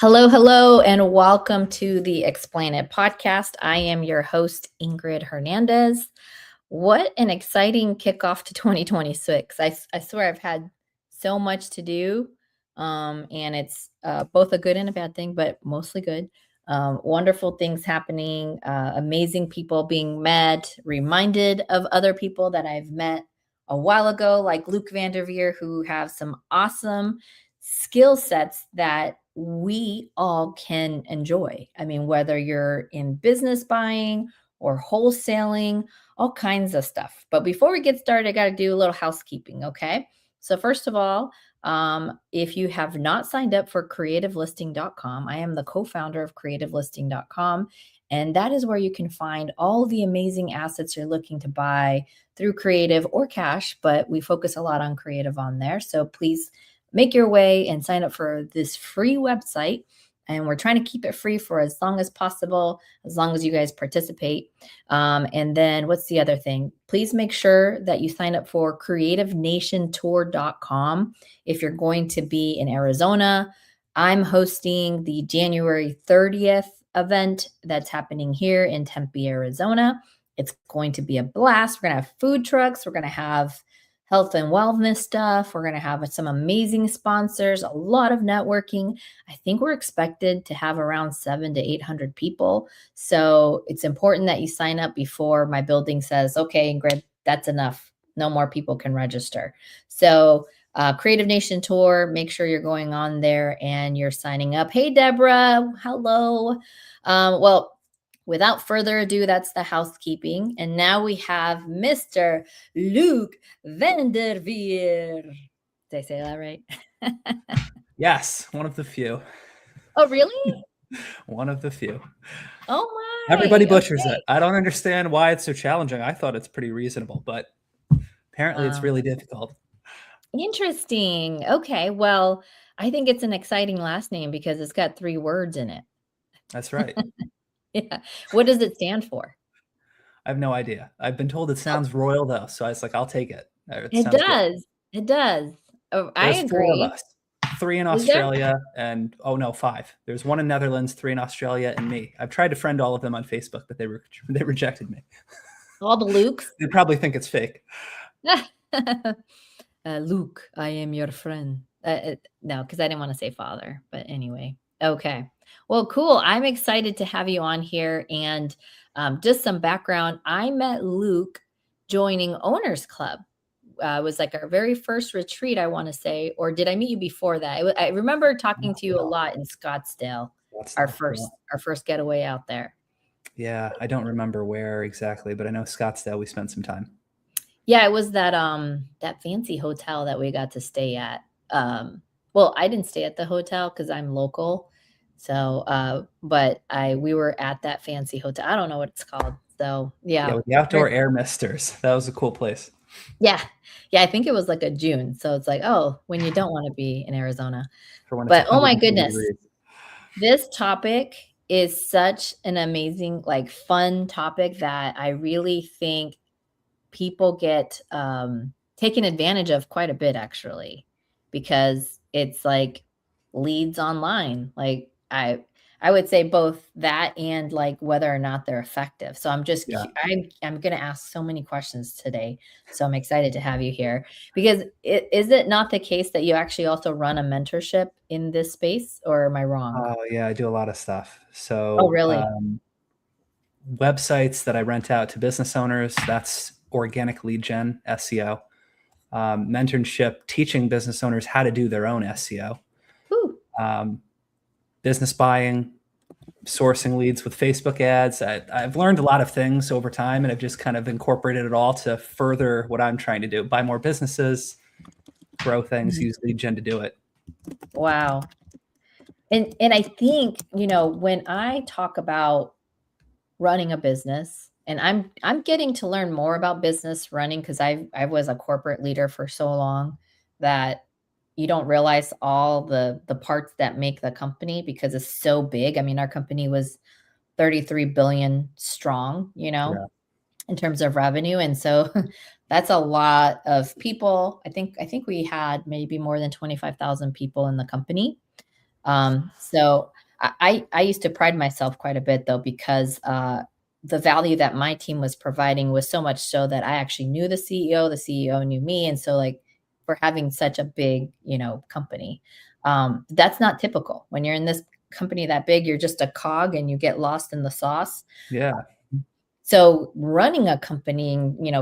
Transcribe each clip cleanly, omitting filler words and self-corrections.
Hello, hello, and welcome to the Explain It podcast. I am your host, Ingryd Hernandez. What an exciting kickoff to 2026. I swear I've had so much to do, and it's both a good and a bad thing, but mostly good. Wonderful things happening, amazing people being met, reminded of other people that I've met a while ago, like Luke Veer, who have some awesome skill sets that we all can enjoy. I mean, whether you're in business buying or wholesaling, all kinds of stuff. But before we get started, I got to do a little housekeeping. Okay. So, first of all, if you have not signed up for creativelisting.com, I am the co founder of creativelisting.com. And that is where you can find all the amazing assets you're looking to buy through creative or cash, but we focus a lot on creative on there. So please make your way and sign up for this free website. And we're trying to keep it free for as long as possible, as long as you guys participate. And then what's the other thing? Please make sure that you sign up for creativenationtour.com if you're going to be in Arizona. I'm hosting the January 30th event that's happening here in Tempe, Arizona. It's going to be a blast. We're going to have food trucks. We're going to have health and wellness stuff. We're going to have some amazing sponsors, a lot of networking. I think we're expected to have around 700 to 800 people. So it's important that you sign up before my building says, okay, Ingrid, that's enough. No more people can register. So Creative Nation Tour, make sure you're going on there and you're signing up. Hey, Deborah. Hello. Well, without further ado, that's the housekeeping. And now we have Mr. Luke Veer. Did I say that right? Yes, one of the few. Oh, really? One of the few. Oh, my. Everybody butchers it. I don't understand why it's so challenging. I thought it's pretty reasonable, but apparently it's really difficult. Interesting. Okay. Well, I think it's an exciting last name because it's got 3 words in it. That's right. Yeah. What does it stand for? I have no idea. I've been told it sounds royal, though, so I was like, I'll take it. It sounds good. does. It does. Oh, I There's 4 of agree. us. 3 in Is there? Australia and, 5. There's 1 in Netherlands, 3 in Australia, and me. I've tried to friend all of them on Facebook, but they rejected me. All the Lukes? They probably think it's fake. Luke, I am your friend. No, because I didn't want to say father, but anyway. Okay. Well, cool. I'm excited to have you on here. And just some background, I met Luke joining Owners Club. It was like our very first retreat, I want to say, or did I meet you before that? I remember talking to you a lot in Scottsdale, our first getaway out there. Yeah, I don't remember where exactly, but I know Scottsdale, we spent some time. Yeah, it was that fancy hotel that we got to stay at. Well, I didn't stay at the hotel because I'm local. So but we were at that fancy hotel. I don't know what it's called. So yeah. With the outdoor air misters. That was a cool place. Yeah. Yeah, I think it was like a June. So it's like, oh, when you don't want to be in Arizona. But oh my goodness. This topic is such an amazing, like fun topic that I really think people get taken advantage of quite a bit, actually, because it's like leads online. Like I would say both that and like whether or not they're effective. So I'm going to ask so many questions today. So I'm excited to have you here because is it not the case that you actually also run a mentorship in this space, or am I wrong? Oh yeah, I do a lot of stuff. So oh really? Websites that I rent out to business owners, that's organic lead gen, SEO. Mentorship, teaching business owners how to do their own SEO. Business buying, sourcing leads with Facebook ads. I've learned a lot of things over time, and I've just kind of incorporated it all to further what I'm trying to do. Buy more businesses, grow things, use lead gen to do it. Wow. And I think, when I talk about running a business, and I'm getting to learn more about business running because I was a corporate leader for so long that you don't realize all the parts that make the company because it's so big. I mean, our company was 33 billion strong, in terms of revenue. And so that's a lot of people. I think we had maybe more than 25,000 people in the company. So I used to pride myself quite a bit though, because the value that my team was providing was so much so that I actually knew the CEO knew me. And so like for having such a big, company, that's not typical. When you're in this company that big, you're just a cog and you get lost in the sauce. Yeah. So running a company,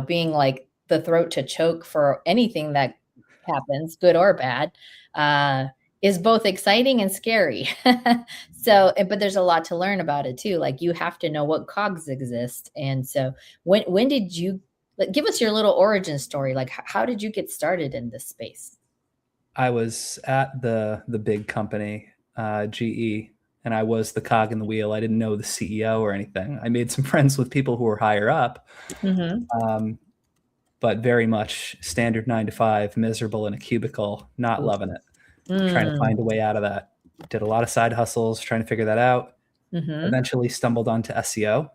being like the throat to choke for anything that happens, good or bad, uh, is both exciting and scary. But there's a lot to learn about it too. Like you have to know what cogs exist. And so when did you like, give us your little origin story? Like how did you get started in this space? I was at the big company, GE, and I was the cog in the wheel. I didn't know the CEO or anything. I made some friends with people who were higher up, Mm-hmm. um, but very much standard 9 to 5, miserable in a cubicle, not loving it, trying to Mm. find a way out of that. Did a lot of side hustles, trying to figure that out. Mm-hmm. Eventually stumbled onto SEO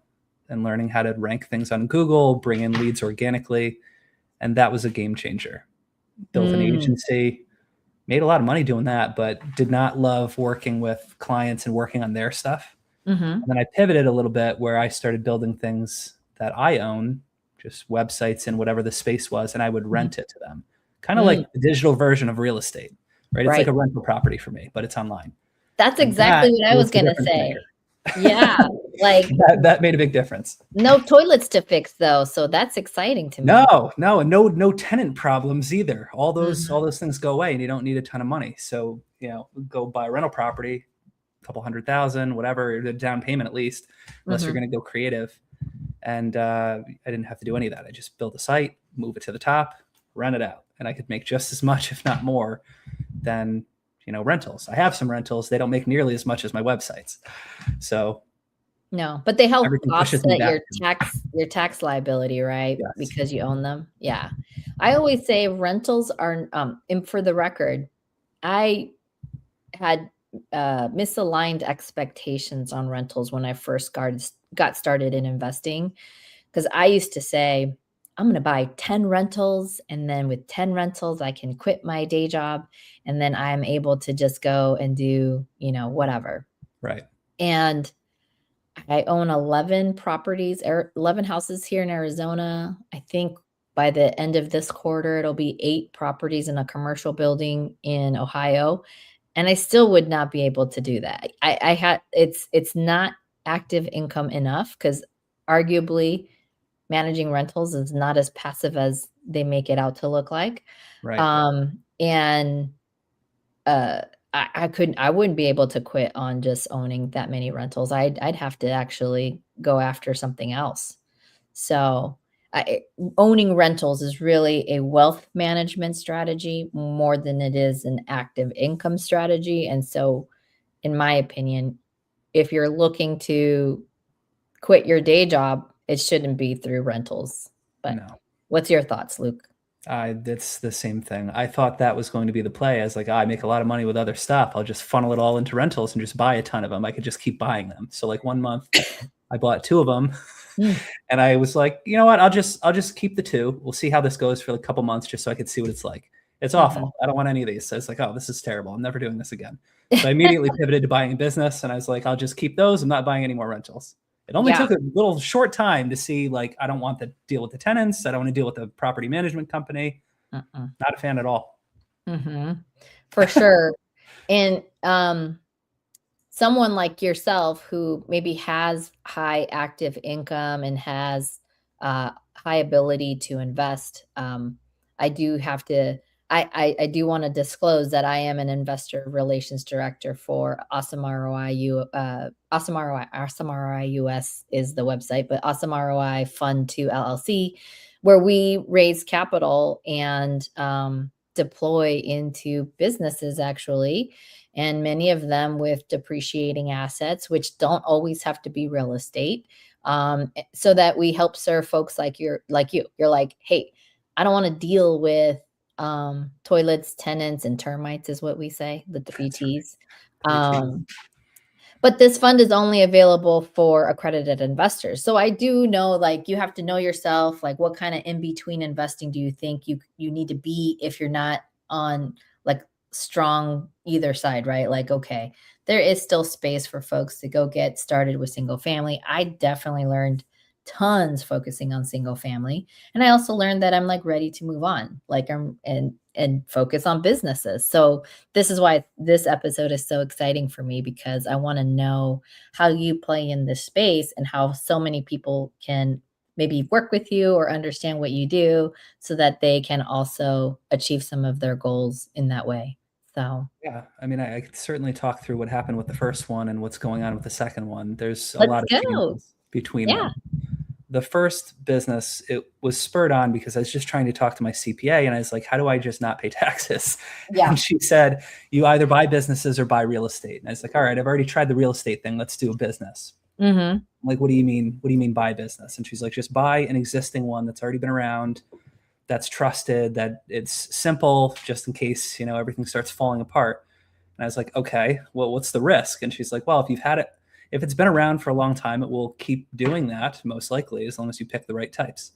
and learning how to rank things on Google, bring in leads organically. And that was a game changer. Built an Mm. agency, made a lot of money doing that, but did not love working with clients and working on their stuff. Mm-hmm. And then I pivoted a little bit where I started building things that I own, just websites and whatever the space was, and I would Mm-hmm. rent it to them. Kind of like Mm. the digital version of real estate, right? It's like Right. a rental property for me, but it's online. That's And exactly that what I was was the gonna difference say. maker. Yeah, like That made a big difference. no toilets to fix though, so that's exciting to me. And no tenant problems either. All Mhm, those things go away, and you don't need a ton of money. So go buy a rental property, a couple 100,000, whatever the down payment at least, unless you're mhm. going to go creative. And I didn't have to do any of that. I just built a site, move it to the top, rent it out, and I could make just as much, if not more, than rentals. I have some rentals; they don't make nearly as much as my websites. So No, but they help everything pushes me offset back. your tax liability, right? Yes, Because you own them. Yeah. I always say rentals are, and for the record, I had, misaligned expectations on rentals when I first got started in investing. Because I used to say, I'm going to buy 10 rentals. And then with 10 rentals, I can quit my day job. And then I'm able to just go and do, whatever. right, And I own 11 properties, 11 houses here in Arizona. I think by the end of this quarter, it'll be 8 properties in a commercial building in Ohio. And I still would not be able to do that. I had it's not active income enough because arguably managing rentals is not as passive as they make it out to look like. right. And uh, I wouldn't be able to quit on just owning that many rentals. I'd have to actually go after something else. So, I owning rentals is really a wealth management strategy more than it is an active income strategy, and so, in my opinion, if you're looking to quit your day job, it shouldn't be through rentals. But No. what's your thoughts, Luke? That's the same thing. I thought that was going to be the play. I was like, I make a lot of money with other stuff. I'll just funnel it all into rentals and just buy a ton of them. I could just keep buying them. So like one month, I bought 2 of them, Mm, and I was like, you know what? I'll just keep the 2. We'll see how this goes for a couple months, just so I could see what it's like. It's mhm. awful. I don't want any of these. So it's like, oh, this is terrible. I'm never doing this again. So I immediately pivoted to buying a business, and I was like, I'll just keep those. I'm not buying any more rentals. It only Yeah. took a little short time to see like I don't want to deal with the tenants. I don't want to deal with the property management company. Mm-mm. Not a fan at all. Mhm. For sure. And, someone like yourself who maybe has high active income and has, high ability to invest, I do have to I do wanna disclose that I am an investor relations director for Awesome ROI Awesome ROI Awesome ROI US is the website, but Awesome ROI Fund 2 LLC, where we raise capital and, deploy into businesses actually, and many of them with depreciating assets, which don't always have to be real estate. So that we help serve folks like you. You're like, hey, I don't want to deal with toilets, tenants, and termites, is what we say, the That's right. WTs. WT. But this fund is only available for accredited investors. So I do know like you have to know yourself, like what kind of in between investing do you think you need to be if you're not on like strong either side, right? Like, okay, there is still space for folks to go get started with single family. I definitely learned tons focusing on single family. And I also learned that I'm like ready to move on, like and focus on businesses. So this is why this episode is so exciting for me, because I want to know how you play in this space and how so many people can maybe work with you or understand what you do so that they can also achieve some of their goals in that way. So Yeah, I mean, I could certainly talk through what happened with the first one and what's going on with the second one. There's a let's lot of go. changes between Yeah. them. The first business, it was spurred on because I was just trying to talk to my CPA, and I was like, how do I just not pay taxes? Yeah. And she said, you either buy businesses or buy real estate. And I was like, all right, I've already tried the real estate thing. Let's do a business. Mm-hmm. I'm like, what do you mean? What do you mean buy business? And she's like, just buy an existing one that's already been around, that's trusted, that it's simple, just in case, everything starts falling apart. And I was like, okay, well, what's the risk? And she's like, well, if it's been around for a long time, it will keep doing that, most likely, as long as you pick the right types.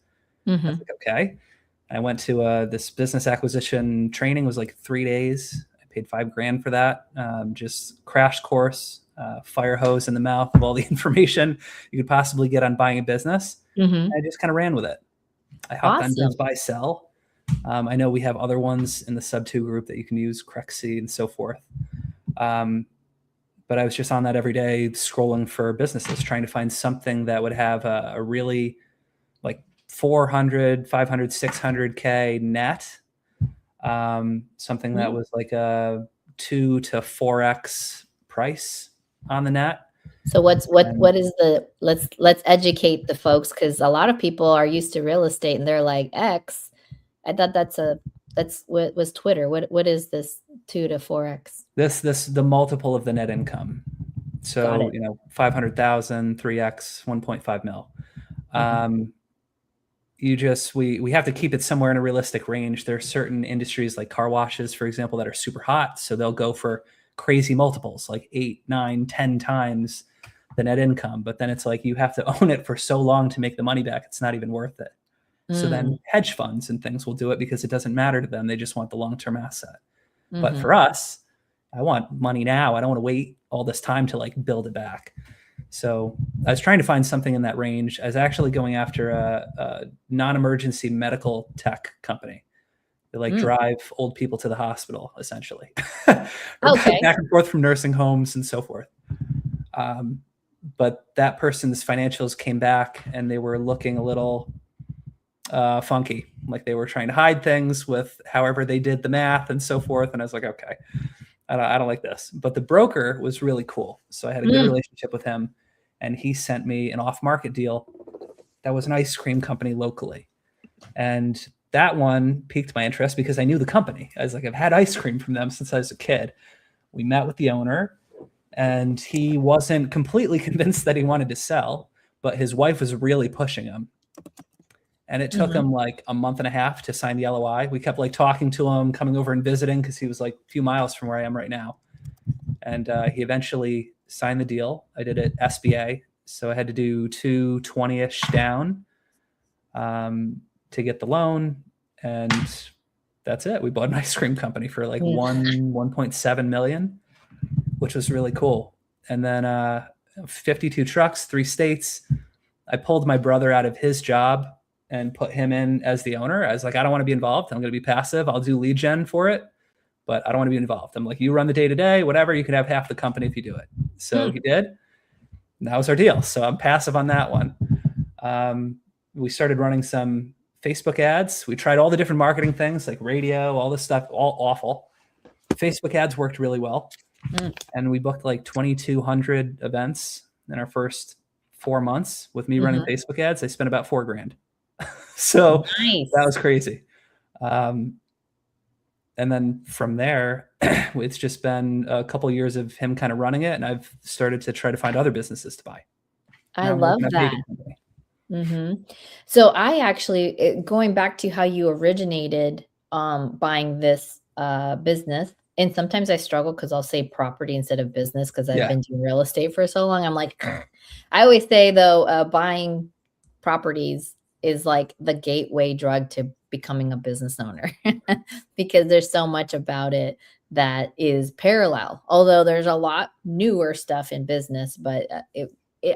Mm-hmm. I was like, okay. I went to this business acquisition training. It was like 3 days. I paid $5,000 for that. Just crash course, fire hose in the mouth of all the information you could possibly get on buying a business. Mm-hmm. I just kind of ran with it. I hopped on Awesome. Biz Buy Sell. I know we have other ones in the Sub2 group that you can use, Crexy and so forth. But I was just on that every day, scrolling for businesses, trying to find something that would have a really like 400, 500, 600K net. Something that was like a 2 to 4x price on the net. So what is let's educate the folks, because a lot of people are used to real estate and they're like, X. I thought that's what was Twitter. What is this 2 to 4x? This the multiple of the net income. So 500,000, 3x, 1.5 mil. We have to keep it somewhere in a realistic range. There are certain industries like car washes, for example, that are super hot. So they'll go for crazy multiples, like 8, 9, 10 times the net income. But then it's like you have to own it for so long to make the money back. It's not even worth it. So then hedge funds and things will do it because it doesn't matter to them. They just want the long-term asset. But for us, I want money now. I don't want to wait all this time to like build it back. So I was trying to find something in that range. I was actually going after a non-emergency medical tech company. They drive old people to the hospital, essentially, or back and forth from nursing homes and so forth. But that person's financials came back and they were looking a little funky, like they were trying to hide things with however they did the math and so forth. And I was like, okay, I don't like this. But the broker was really cool. So I had a good relationship with him, and he sent me an off-market deal that was an ice cream company locally. And that one piqued my interest because I knew the company. I was like, I've had ice cream from them since I was a kid. We met with the owner, and he wasn't completely convinced that he wanted to sell, but his wife was really pushing him. And it took him like a month and a half to sign the LOI. We kept like talking to him, coming over and visiting because he was like a few miles from where I am right now. And he eventually signed the deal. I did it SBA. So I had to do 220-ish down to get the loan. And that's it. We bought an ice cream company for like 1.7 million, which was really cool. And then 52 trucks, 3 states. I pulled my brother out of his job and put him in as the owner. I was like, I don't want to be involved. I'm going to be passive. I'll do lead gen for it, but I don't want to be involved. I'm like, you run the day-to-day, whatever. You can have half the company if you do it. So he did. And that was our deal. So I'm passive on that one. We started running some Facebook ads. We tried all the different marketing things like radio, all this stuff, all awful. Facebook ads worked really well. And we booked like 2,200 events in our first 4 months with me running Facebook ads. I spent about $4,000. So that was crazy. And then from there, it's just been a couple of years of him kind of running it. And I've started to try to find other businesses to buy. I love that. So I actually, going back to how you originated buying this business, and sometimes I struggle because I'll say property instead of business because I've been doing real estate for so long. I'm like, I always say though, buying properties is like the gateway drug to becoming a business owner because there's so much about it that is parallel. Although there's a lot newer stuff in business, but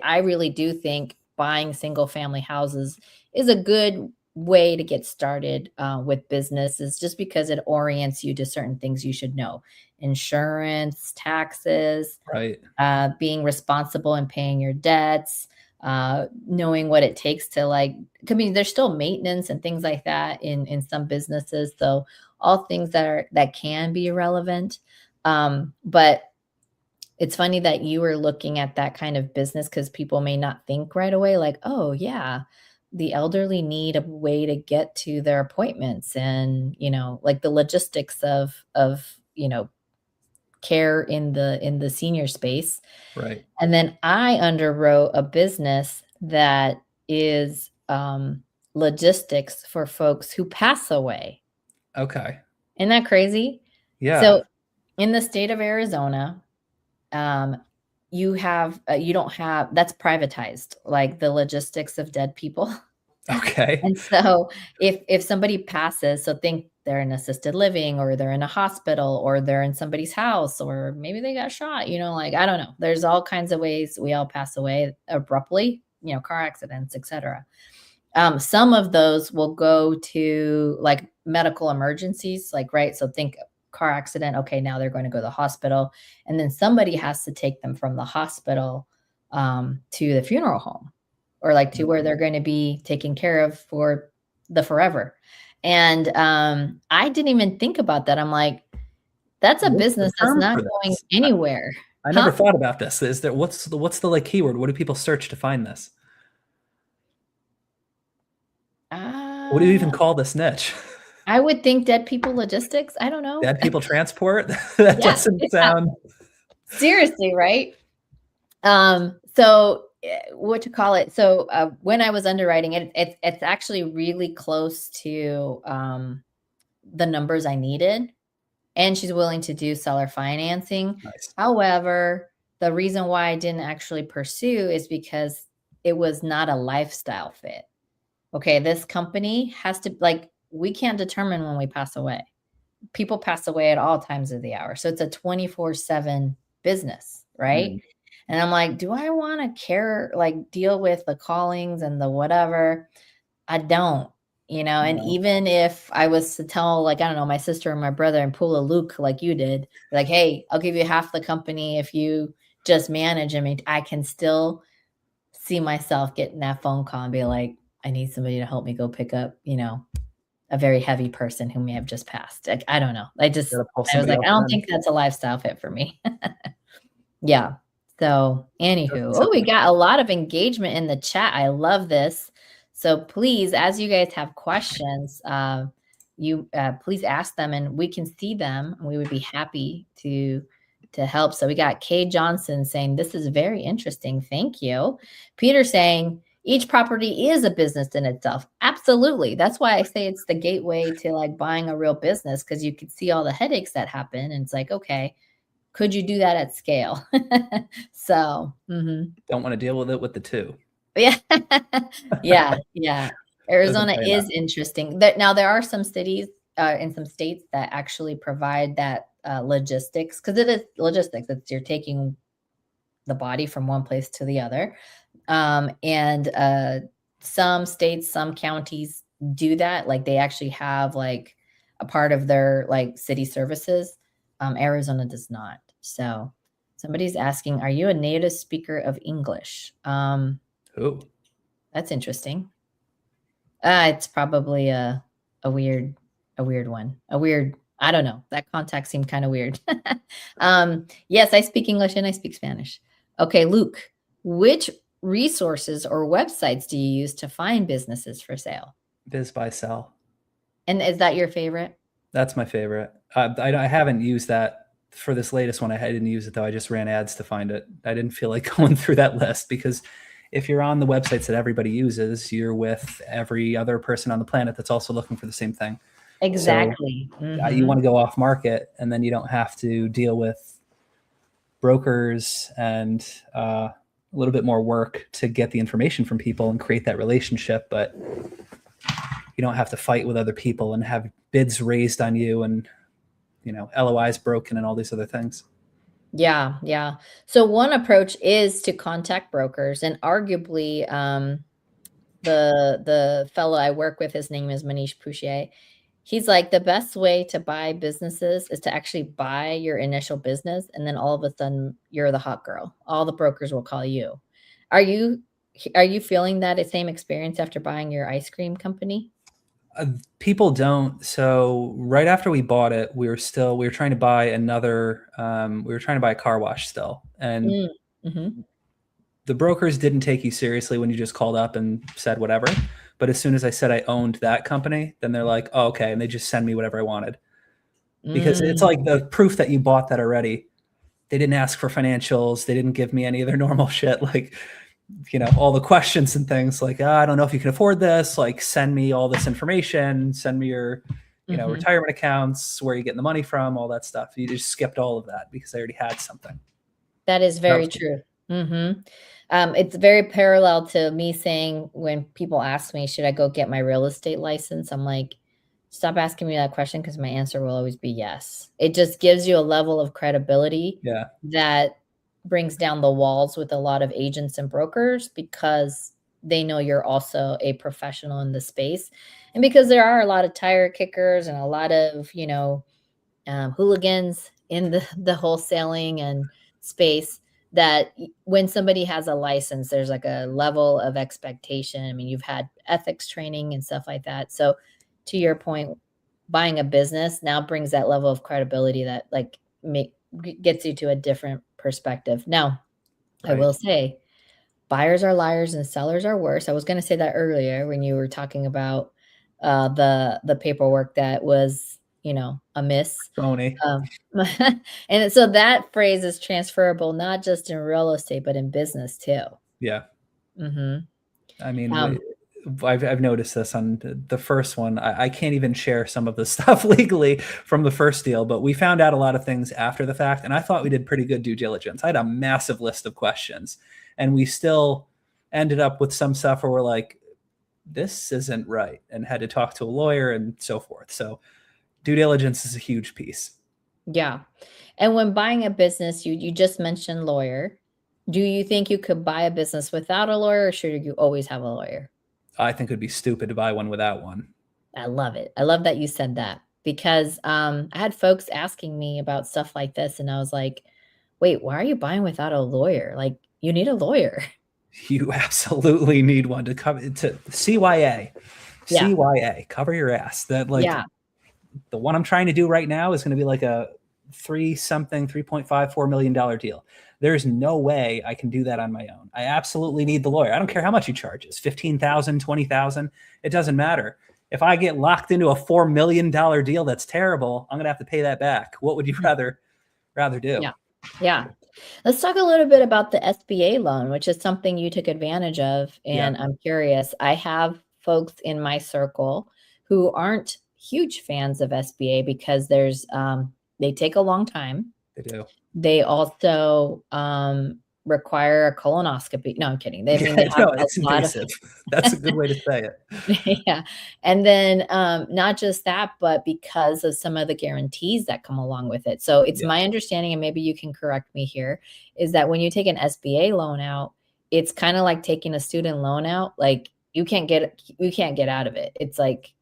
I really do think buying single family houses is a good way to get started with businesses, just because it orients you to certain things you should know: insurance, taxes, Right. being responsible and paying your debts, knowing what it takes to, like, I mean, there's still maintenance and things like that in some businesses. So all things that can be relevant. But it's funny that you were looking at that kind of business, because people may not think right away, like, oh yeah, the elderly need a way to get to their appointments, and like the logistics of care in the senior space. Right. And then I underwrote a business that is logistics for folks who pass away. Okay. Isn't that crazy? Yeah. So in the state of Arizona, you don't have, that's privatized, like the logistics of dead people. Okay. And so if somebody passes, so think they're in assisted living, or they're in a hospital, or they're in somebody's house, or maybe they got shot, like, I don't know. There's all kinds of ways we all pass away abruptly, car accidents, etc. Some of those will go to like medical emergencies, like, right. So think car accident. Okay, now they're going to go to the hospital, and then somebody has to take them from the hospital to the funeral home, or like to where they're going to be taken care of for the forever. And I didn't even think about that. I'm like, that's a What's the business that's term not for going this? anywhere. I never Huh? thought about this. Is there what's the like keyword? What do people search to find this? What do you even Uh, call this niche? I would think dead people logistics. I don't know. Dead people transport? That Yeah, doesn't sound seriously, right? So what you call it? So when I was underwriting it, it's actually really close to the numbers I needed, and she's willing to do seller financing. nice. However, the reason why I didn't actually pursue is because it was not a lifestyle fit. Okay, this company has to, like, we can't determine when we pass away. People pass away at all times of the hour. So it's a 24/7 business, right? Mm, And I'm like, do I want to like deal with the callings and the whatever? I don't, and no. even if I was to tell, like, I don't know, my sister or my brother, and pull a Luke like you did, like, hey, I'll give you half the company if you just manage. I mean, I can still see myself getting that phone call and be like, I need somebody to help me go pick up, a very heavy person who may have just passed. Like, I don't know. Gotta pull I was somebody like, else I don't in. think that's a lifestyle fit for me. Yeah. So, Doesn't anywho, sound we like got a lot of engagement in the chat. I love this. So please, as you guys have questions, you please ask them, and we can see them, and we would be happy to help. So we got Kay Johnson saying, this is very interesting. Thank you. Peter saying, each property is a business in itself. Absolutely. That's why I say it's the gateway to like buying a real business, because you can see all the headaches that happen. And it's like, okay, could you do that at scale? So, don't want to deal with it with the two. yeah, yeah. Doesn't Arizona pay enough. is interesting. Now there are some cities in some states that actually provide that logistics, because it is logistics. It's you're taking the body from one place to the other. And some states, some counties do that. Like they actually have like a part of their like city services. Arizona does not. So somebody's asking, are you a native speaker of English? Ooh. That's interesting. It's probably a weird one. I don't know. That contact seemed kind of weird. Yes, I speak English and I speak Spanish. Okay, Luke, which resources or websites do you use to find businesses for sale? Biz buy sell. And is that your favorite? That's my favorite. I haven't used that for this latest one. I didn't use it though. I just ran ads to find it. I didn't feel like going through that list, because if you're on the websites that everybody uses, you're with every other person on the planet that's also looking for the same thing. Exactly. So you want to go off market, and then you don't have to deal with brokers and a little bit more work to get the information from people and create that relationship. But you don't have to fight with other people and have bids raised on you and LOI is broken and all these other things. Yeah, yeah. So one approach is to contact brokers, and arguably, the fellow I work with, his name is Manish Pouchier. He's like, the best way to buy businesses is to actually buy your initial business, and then all of a sudden you're the hot girl. All the brokers will call you. Are you are you feeling that same experience after buying your ice cream company? People don't. So right after we bought it, we were trying to buy another. We were trying to buy a car wash still, and Mm, mhm, the brokers didn't take you seriously when you just called up and said whatever. But as soon as I said I owned that company, then they're like, oh, okay, and they just send me whatever I wanted, because it's mm, like the proof that you bought that already. They didn't ask for financials. They didn't give me any of their normal shit, like all the questions and things like, I don't know if you can afford this. Like, send me all this information. Send me your, mhm. retirement accounts, where you getting the money from, all that stuff. You just skipped all of that because I already had something. That is That very was true. Mhm. It's very parallel to me saying when people ask me, "Should I go get my real estate license?" I'm like, "Stop asking me that question because my answer will always be yes." It just gives you a level of credibility yeah, that brings down the walls with a lot of agents and brokers because they know you're also a professional in the space, and because there are a lot of tire kickers and a lot of, hooligans in the wholesaling and space, that when somebody has a license, there's like a level of expectation. I mean, you've had ethics training and stuff like that. So to your point, buying a business now brings that level of credibility that like gets you to a different perspective. Now, I right. will say buyers are liars and sellers are worse. I was going to say that earlier when you were talking about the paperwork that was, amiss. Phony. Um, and so that phrase is transferable not just in real estate but in business too. Yeah. Mhm. I mean, Um, I've noticed this on the first one. I can't even share some of the stuff legally from the first deal, but we found out a lot of things after the fact, and I thought we did pretty good due diligence. I had a massive list of questions, and we still ended up with some stuff where we're like, this isn't right, and had to talk to a lawyer and so forth. So due diligence is a huge piece. yeah. And when buying a business, you just mentioned lawyer. Do you think you could buy a business without a lawyer, or should you always have a lawyer? I think it would be stupid to buy one without one. I love it. I love that you said that because I had folks asking me about stuff like this, and I was like, "Wait, why are you buying without a lawyer? Like, you need a lawyer." You absolutely need one to cover to CYA. Yeah, CYA, cover your ass. That like yeah, the one I'm trying to do right now is going to be like a 3.54 million deal. There's no way I can do that on my own. I absolutely need the lawyer. I don't care how much he charges, 15,000, 20,000. It doesn't matter. If I get locked into a $4 million deal that's terrible, I'm gonna have to pay that back. What would you mhm, rather do? yeah, yeah. Let's talk a little bit about the SBA loan, which is something you took advantage of, Yeah, and I'm curious. I have folks in my circle who aren't huge fans of SBA because they take a long time. they do. They also, require a colonoscopy. No, I'm kidding. They I mean, Yeah, they have no, a it's lot of invasive. That's a good way to say it. yeah, and then, not just that, but because of some of the guarantees that come along with it. So, it's Yeah, my understanding, and maybe you can correct me here, is that when you take an SBA loan out, it's kinda like taking a student loan out, like, you can't get out of it. It's like,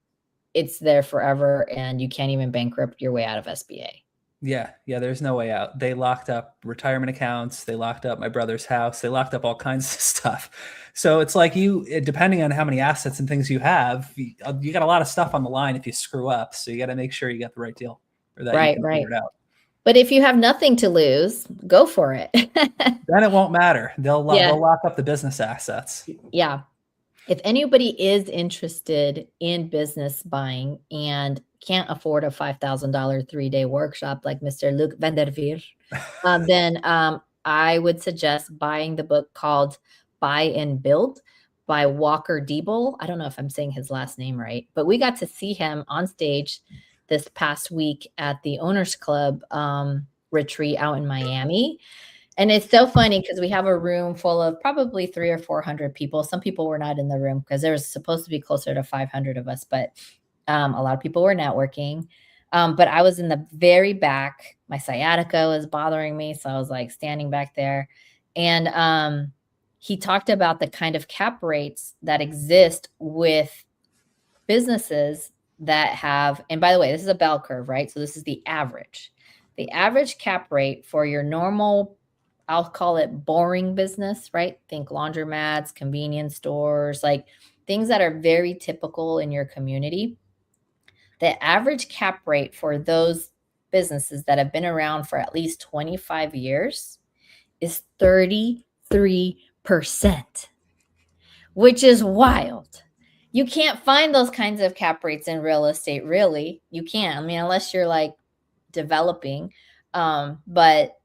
it's there forever, and you can't even bankrupt your way out of SBA. yeah. There's no way out. They locked up retirement accounts. They locked up my brother's house. They locked up all kinds of stuff. So it's like depending on how many assets and things you have, you got a lot of stuff on the line if you screw up. So you got to make sure you get the right deal, or that you Right, can right. figure it out. But if you have nothing to lose, go for it. Then it won't matter. Yeah, They'll lock up the business assets. yeah. If anybody is interested in business buying and can't afford a $5,000 3-day workshop like Mr. Luc van der Veer, then I would suggest buying the book called Buy and Build by Walker Diebel. I don't know if I'm saying his last name right, but we got to see him on stage this past week at the Owners Club retreat out in Miami. And it's so funny because we have a room full of probably 3 or 400 people. Some people were not in the room because there was supposed to be closer to 500 of us, but a lot of people were networking. But I was in the very back. My sciatica was bothering me, so I was like standing back there. And he talked about the kind of cap rates that exist with businesses that have, and by the way, this is a bell curve, right? So this is the average. The average cap rate for your normal, I'll call it boring business, right? Think laundromats, convenience stores, like things that are very typical in your community. The average cap rate for those businesses that have been around for at least 25 years is 33%, which is wild. You can't find those kinds of cap rates in real estate, really. You can't. I mean, unless you're like developing. But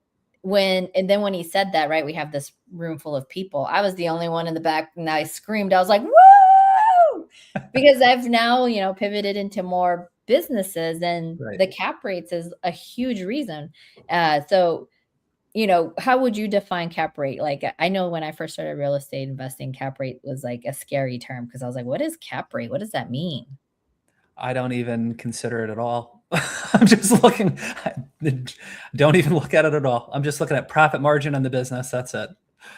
and then when he said that, right, we have this room full of people. I was the only one in the back, and I screamed. I was like, woo! Because I've now, pivoted into more businesses, and Right. the cap rates is a huge reason. So, how would you define cap rate? Like, I know when I first started real estate investing, cap rate was like a scary term because I was like, what is cap rate? What does that mean? I don't even consider it at all. I'm just looking, don't even look at it at all. I'm just looking at profit margin on the business. That's it.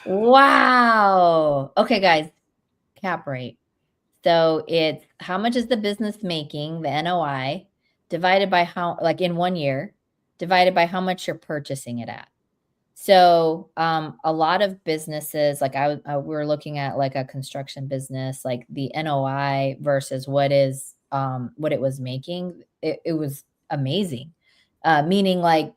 Wow. Okay, guys, cap rate. So it's how much is the business making, the NOI, divided by how, like in 1 year, divided by how much you're purchasing it at. So a lot of businesses, like we were looking at like a construction business, like the NOI versus what it was making, it was amazing. Meaning like,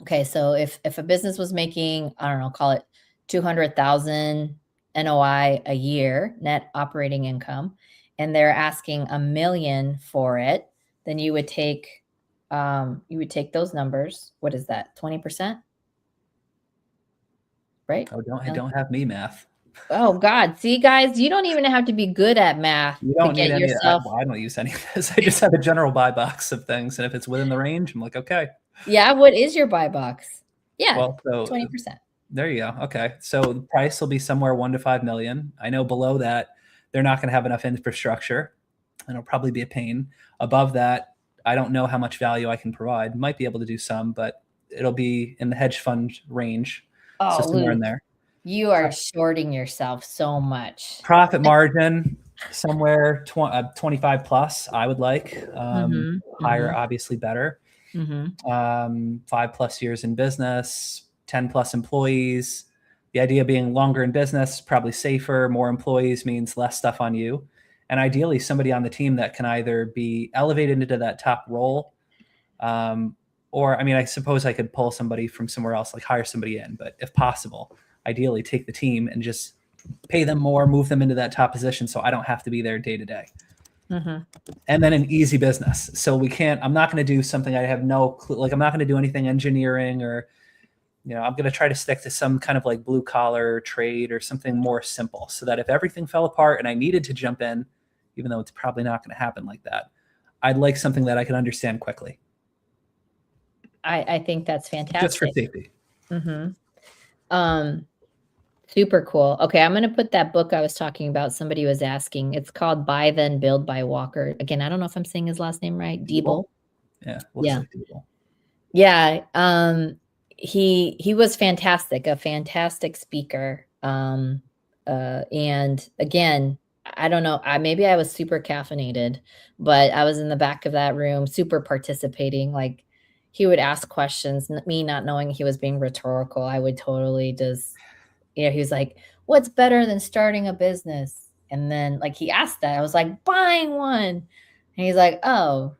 okay, so if a business was making, I don't know, call it 200,000 NOI a year, net operating income, and they're asking $1 million for it, then you would take those numbers. What is that? 20%? Right? Oh, don't have me math. Oh God. See, guys, you don't even have to be good at math You to don't need get any. yourself. I don't use any of this. I just have a general buy box of things, and if it's within the range, I'm like, okay. Yeah. What is your buy box? Yeah. Well, so 20%. there you go. Okay, so the price will be somewhere 1 to 5 million. I know below that, they're not going to have enough infrastructure, and it'll probably be a pain. Above that, I don't know how much value I can provide. Might be able to do some, but it'll be in the hedge fund range, so Oh, somewhere in Luke, there. you are shorting yourself so much. Profit margin somewhere 25 plus. I would like Mhm, higher, mhm, obviously better. mhm. 5+ years in business, 10+ employees. The idea being longer in business, probably safer. More employees means less stuff on you. And ideally, somebody on the team that can either be elevated into that top role, or I mean, I suppose I could pull somebody from somewhere else, like hire somebody in, but if possible, ideally take the team and just pay them more, move them into that top position so I don't have to be there day to day. Mhm. And then an easy business. So I'm not going to do something I have no clue. Like I'm not going to do anything engineering or, I'm going to try to stick to some kind of like blue collar trade or something more simple so that if everything fell apart and I needed to jump in, even though it's probably not going to happen like that, I'd like something that I can understand quickly. I think that's Just for fantastic. safety. Super cool. Okay, I'm gonna put that book I was talking about. Somebody was asking. It's called Buy Then Build by Walker. Again, I don't know if I'm saying his last name right. Diebel. Yeah, looks Yeah. like people. Yeah. He was fantastic, a fantastic speaker. And again, I don't know, maybe I was super caffeinated, but I was in the back of that room, super participating. Like he would ask questions, me not knowing he was being rhetorical. I would totally just, he was like, "What's better than starting a business?" And then like he asked that, I was like, "Buying one." And he's like, "Oh."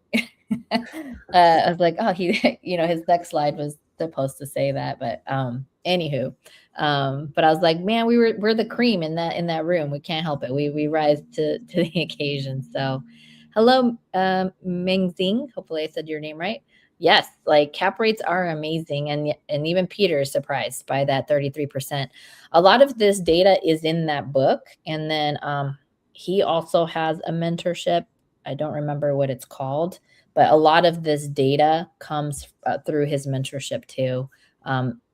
I was like, oh, his next slide was supposed to say that, but anywho, but I was like, man, we're the cream in that room. We can't help it. We rise to the occasion. So, hello, Ming Zing. Hopefully, I said your name right. Yes, like cap rates are amazing, and even Peter is surprised by that 33%. A lot of this data is in that book, and then he also has a mentorship. I don't remember what it's called, but a lot of this data comes through his mentorship too.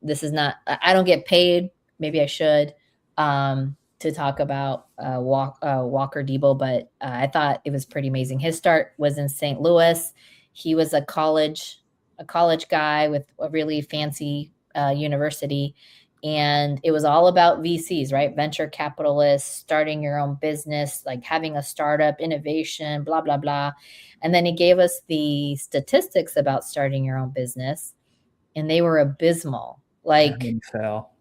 This is not, I don't get paid. Maybe I should to talk about Walker Debo, but I thought it was pretty amazing. His start was in St. Louis. He was a college guy with a really fancy university, and it was all about VCs, right? Venture capitalists, starting your own business, like having a startup, innovation, blah blah blah. And then he gave us the statistics about starting your own business, and they were abysmal. Like Fail.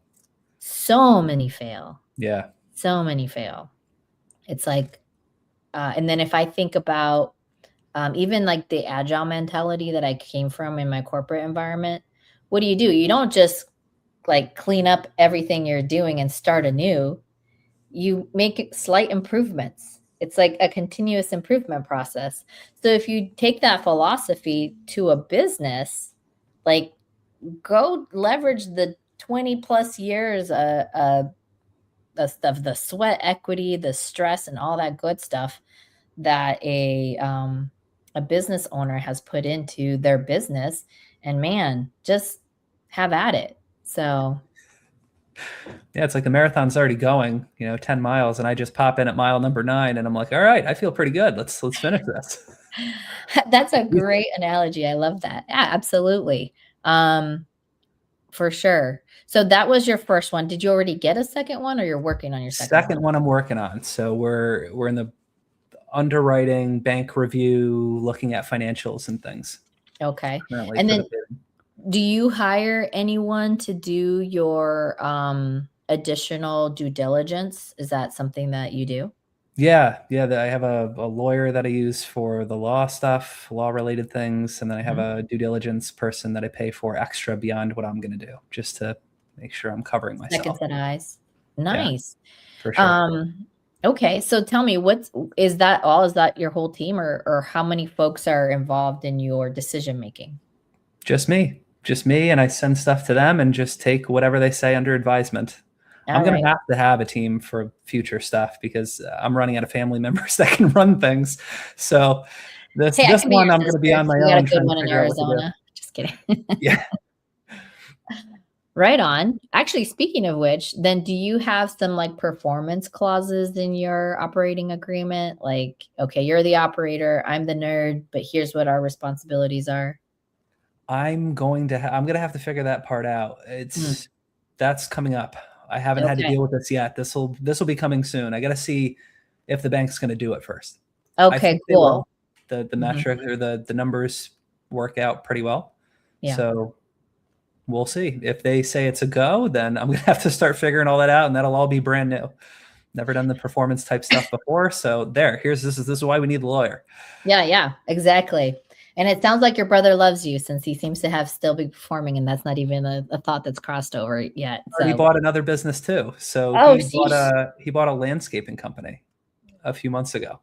so many fail. Yeah. So many fail. It's like, and then if I think about even like the agile mentality that I came from in my corporate environment, what do? You don't just like clean up everything you're doing and start anew. You make slight improvements. It's like a continuous improvement process. So if you take that philosophy to a business, like go leverage the 20 plus years of the sweat equity, the stress, and all that good stuff that a business owner has put into their business, and man, just have at it. So Yeah, it's like the marathon's already going, 10 miles, and I just pop in at mile number 9, and I'm like, all right, I feel pretty good. Let's finish this. that's a great analogy. I love that. Yeah, absolutely. For sure. So that was your first one. Did you already get a second one, or you're working on your second One I'm working on. So we're in the underwriting, bank review, looking at financials and things. Okay. And then do you hire anyone to do your additional due diligence? Is that something that you do? Yeah. I have a lawyer that I use for the law stuff, law related things, and then I have a due diligence person that I pay for extra beyond what I'm going to do, just to make sure I'm covering myself. Second set eyes. Nice. Yeah, for sure. Okay, so tell me, is that all? Is that your whole team, or how many folks are involved in your decision making? Just me, and I send stuff to them and just take whatever they say under advisement. I'm going to have a team for future stuff because I'm running out of family members that can run things. So this one, I'm going to be on my own. Got a good one in Arizona. Just kidding. Yeah. Right on. Actually, speaking of which, then do you have some like performance clauses in your operating agreement? Like, okay, you're the operator, I'm the nerd, but here's what our responsibilities are. I'm going to have to figure that part out. That's coming up. I haven't had to deal with this yet. This will be coming soon. I got to see if the bank's going to do it first. Okay, cool. The metric or the numbers work out pretty well. Yeah. So we'll see. If they say it's a go, then I'm going to have to start figuring all that out, and that'll all be brand new. Never done the performance type stuff before. So this is why we need a lawyer. Yeah, exactly. And it sounds like your brother loves you, since he seems to still be performing, and that's not even a thought that's crossed over yet. So. He bought another business too. So he bought a landscaping company a few months ago.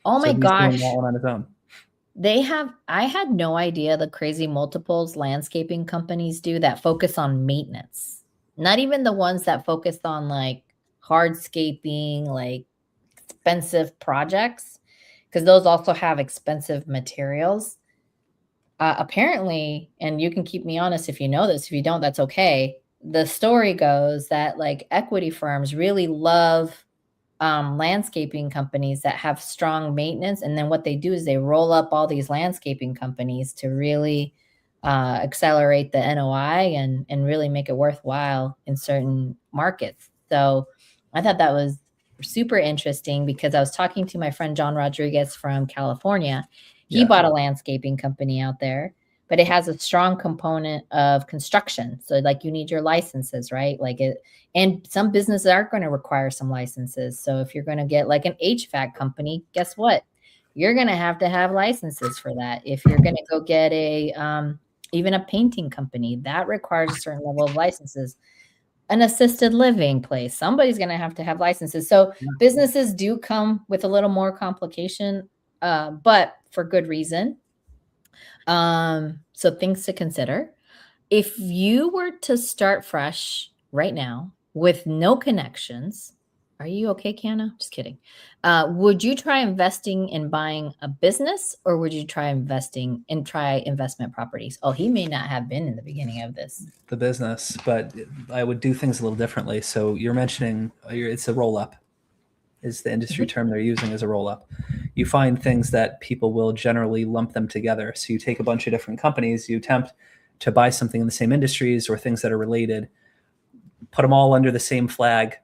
Oh my gosh. He's doing that one on his own. I had no idea the crazy multiples landscaping companies do that focus on maintenance. Not even the ones that focus on like hardscaping, like expensive projects, because those also have expensive materials. Apparently, and you can keep me honest if you know this, if you don't, that's okay. The story goes that like equity firms really love landscaping companies that have strong maintenance. And then what they do is they roll up all these landscaping companies to really accelerate the NOI and really make it worthwhile in certain markets. So I thought that was super interesting, because I was talking to my friend John Rodriguez from California. He bought a landscaping company out there, but it has a strong component of construction. So like you need your licenses, right? And some businesses are going to require some licenses. So if you're going to get like an HVAC company, guess what? You're going to have licenses for that. If you're going to go get even a painting company, that requires a certain level of licenses. An assisted living place, somebody's going to have licenses. So businesses do come with a little more complication, but for good reason. So things to consider. If you were to start fresh right now with no connections, are you okay, Kiana? Just kidding. Would you try investing in buying a business, or would you try investment properties? Oh, he may not have been in the beginning of this. The business, but I would do things a little differently. So you're mentioning it's a roll up. is the industry term they're using as a roll-up. You find things that people will generally lump them together. So you take a bunch of different companies, you attempt to buy something in the same industries or things that are related, put them all under the same flag,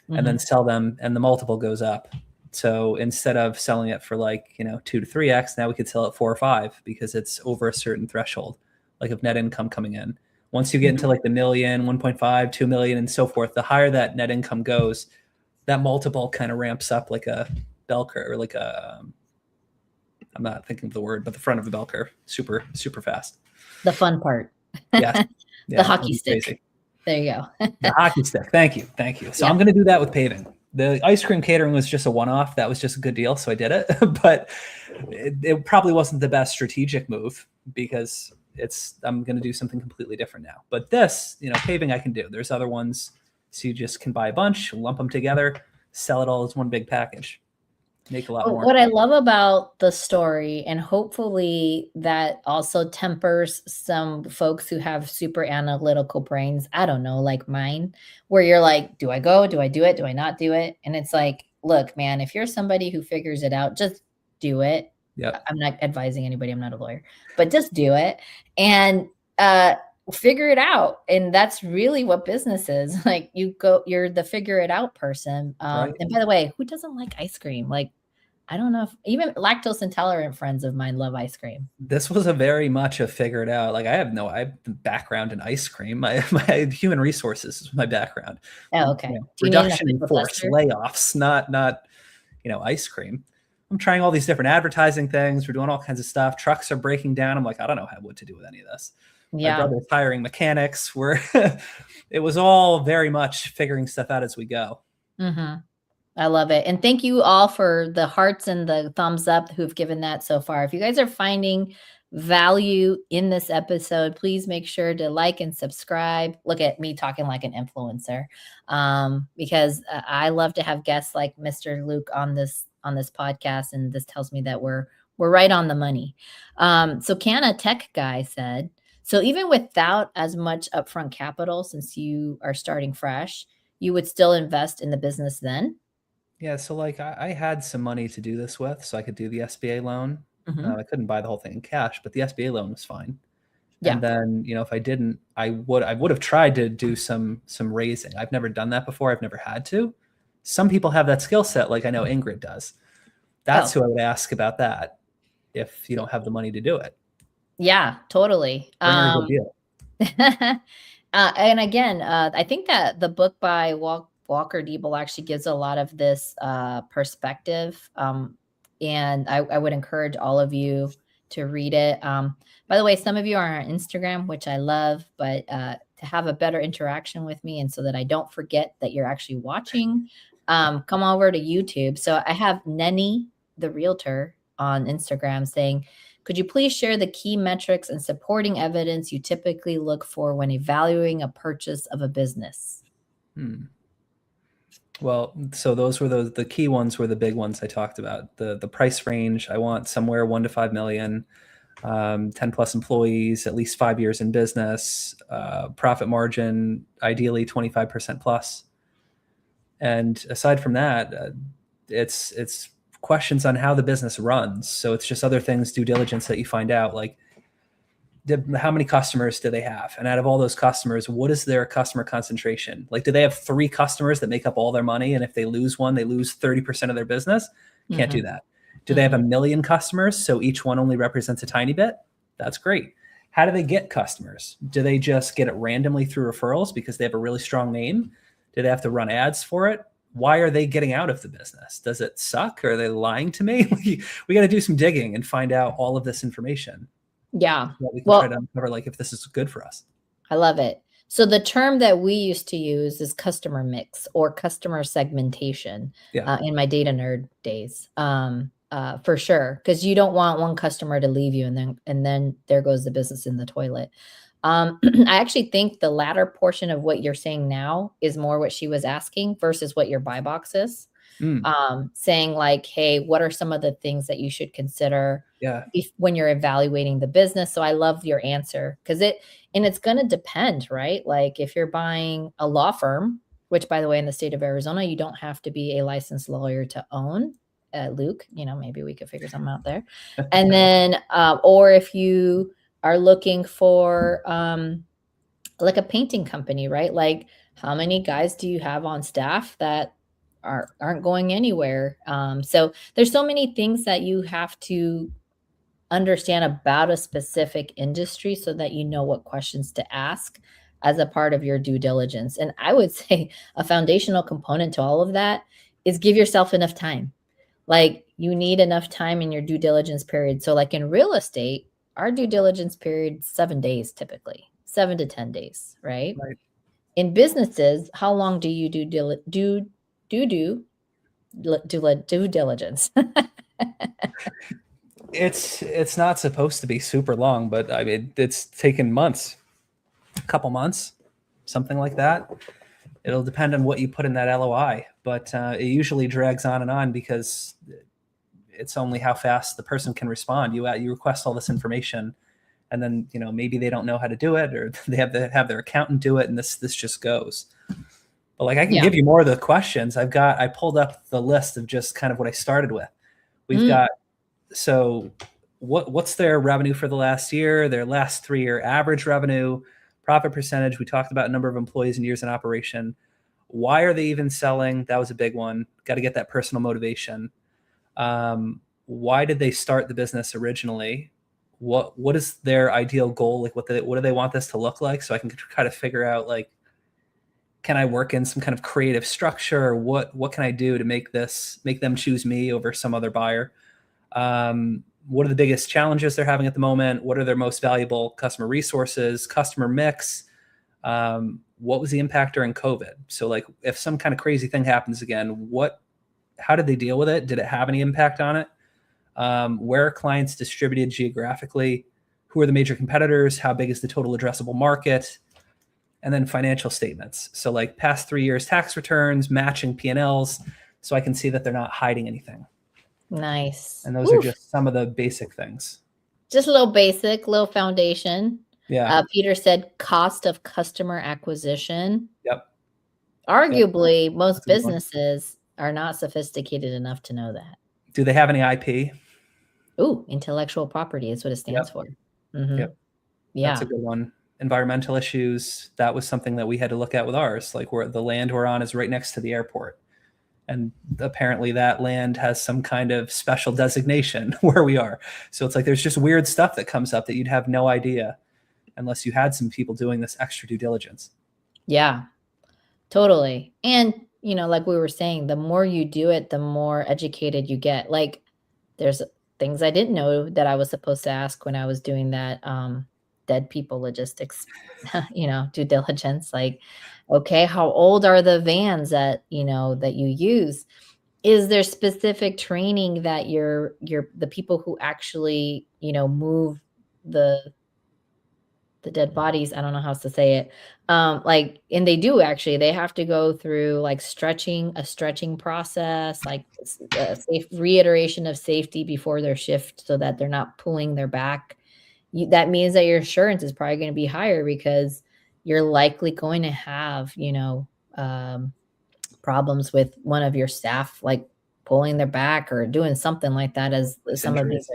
and then sell them, and the multiple goes up. So instead of selling it for like, 2 to 3x, now we could sell it 4 or 5 because it's over a certain threshold, like of net income coming in. Once you get into like the million, 1.5, 2 million, and so forth, the higher that net income goes, that multiple kind of ramps up like a bell curve, or like I'm not thinking of the word, but the front of the bell curve, super, super fast. The fun part. Yes. The hockey stick. Crazy. There you go. The hockey stick. Thank you. So I'm going to do that with paving. The ice cream catering was just a one-off. That was just a good deal, so I did it. But it probably wasn't the best strategic move because I'm going to do something completely different now. But this, paving I can do. There's other ones. So you just can buy a bunch, lump them together, sell it all as one big package. Make a lot more. What I love about the story, and hopefully that also tempers some folks who have super analytical brains, I don't know, like mine, where you're like, do I go? Do I do it? Do I not do it? And it's like, look, man, if you're somebody who figures it out, just do it. Yep. I'm not advising anybody. I'm not a lawyer, but just do it. And figure it out. And that's really what business is. Like you're the figure it out person. Right. And by the way, who doesn't like ice cream? Like, I don't know if even lactose intolerant friends of mine love ice cream. This was a very much a figure it out. Like I have background in ice cream. My human resources is my background. Oh, okay. Reduction in force, layoffs, not ice cream. I'm trying all these different advertising things. We're doing all kinds of stuff. Trucks are breaking down. I'm like, I don't know what to do with any of this. Yeah. My brother's hiring mechanics. It was all very much figuring stuff out as we go. I love it. And thank you all for the hearts and the thumbs up who've given that so far. If you guys are finding value in this episode, please make sure to like and subscribe. Look at me talking like an influencer, because I love to have guests like Mr. Luke on this podcast. And this tells me that we're right on the money. So Canna Tech Guy said, so even without as much upfront capital, since you are starting fresh, you would still invest in the business then? Yeah, so like I had some money to do this with, so I could do the SBA loan. I couldn't buy the whole thing in cash, but the SBA loan was fine. Yeah. And then, if I didn't, I would have tried to do some raising. I've never done that before. I've never had to. Some people have that skill set, like I know Ingryd does. That's who I would ask about that if you don't have the money to do it. Yeah, totally. Bring her a good deal. And again, I think that the book by Walker Diebel actually gives a lot of this perspective. And I would encourage all of you to read it. By the way, some of you are on Instagram, which I love, but to have a better interaction with me and so that I don't forget that you're actually watching, come over to YouTube. So I have Nenny, the realtor, on Instagram saying, could you please share the key metrics and supporting evidence you typically look for when evaluating a purchase of a business? Well, so those were the key ones, were the big ones I talked about. The price range, I want somewhere 1 to 5 million, 10 plus employees, at least 5 years in business, profit margin, ideally 25% plus. And aside from that, it's questions on how the business runs. So it's just other things, due diligence that you find out, like how many customers do they have? And out of all those customers, what is their customer concentration? Like, do they have 3 customers that make up all their money? And if they lose one, they lose 30% of their business? Can't do that. Do they have 1 million customers? So each one only represents a tiny bit? That's great. How do they get customers? Do they just get it randomly through referrals because they have a really strong name? Do they have to run ads for it? Why are they getting out of the business? Does it suck? Are they lying to me? We got to do some digging and find out all of this information. Yeah. So we can try to uncover, like, if this is good for us. I love it. So the term that we used to use is customer mix or customer segmentation in my data nerd days, for sure. Because you don't want one customer to leave you and then there goes the business in the toilet. I actually think the latter portion of what you're saying now is more what she was asking versus what your buy box is. Saying like, hey, what are some of the things that you should consider when you're evaluating the business? So I love your answer because it's going to depend, right? Like if you're buying a law firm, which, by the way, in the state of Arizona, you don't have to be a licensed lawyer to own. Luke, maybe we could figure something out there. And then, or if you are looking for like a painting company, right? Like, how many guys do you have on staff that aren't going anywhere? So there's so many things that you have to understand about a specific industry so that you know what questions to ask as a part of your due diligence. And I would say a foundational component to all of that is give yourself enough time. Like, you need enough time in your due diligence period. So like in real estate, our due diligence period, 7 days, typically 7 to 10 days, right? Right. In businesses, how long do you do due diligence? It's not supposed to be super long, but I mean, it's taken months, a couple months, something like that. It'll depend on what you put in that LOI, but it usually drags on and on because it's only how fast the person can respond. You request all this information, and then maybe they don't know how to do it, or they have to have their accountant do it, and this just goes. But like, I can give you more of the questions. I pulled up the list of just kind of what I started with. We've got, so what's their revenue for the last year, their last 3-year average revenue, profit percentage. We talked about number of employees and years in operation. Why are they even selling? That was a big one. Got to get that personal motivation. Why did they start the business originally? What is their ideal goal? Like, what do they want this to look like? So I can try to figure out, like, can I work in some kind of creative structure? Or what can I do to make them choose me over some other buyer? What are the biggest challenges they're having at the moment? What are their most valuable customer resources, customer mix? What was the impact during COVID? So like, if some kind of crazy thing happens again, how did they deal with it? Did it have any impact on it? Where are clients distributed geographically? Who are the major competitors? How big is the total addressable market? And then financial statements. So like past 3 years tax returns, matching P&Ls, so I can see that they're not hiding anything. Nice. And those are just some of the basic things. Just a little foundation. Yeah. Peter said cost of customer acquisition. Yep. Arguably, most businesses are not sophisticated enough to know that. Do they have any IP? Ooh, intellectual property is what it stands for. Mm-hmm. Yep. Yeah. That's a good one. Environmental issues. That was something that we had to look at with ours. Like, where the land we're on is right next to the airport. And apparently that land has some kind of special designation where we are. So it's like, there's just weird stuff that comes up that you'd have no idea unless you had some people doing this extra due diligence. Yeah, totally. And, like we were saying, the more you do it, the more educated you get. Like, there's things I didn't know that I was supposed to ask when I was doing that dead people logistics, due diligence. Like, okay, how old are the vans that you use? Is there specific training that the people who actually, move the dead bodies, I don't know how else to say it. And they do actually, they have to go through like a stretching process, like a safe reiteration of safety before their shift so that they're not pulling their back. That means that your insurance is probably going to be higher because you're likely going to have, problems with one of your staff, like pulling their back or doing something like that. As some of these,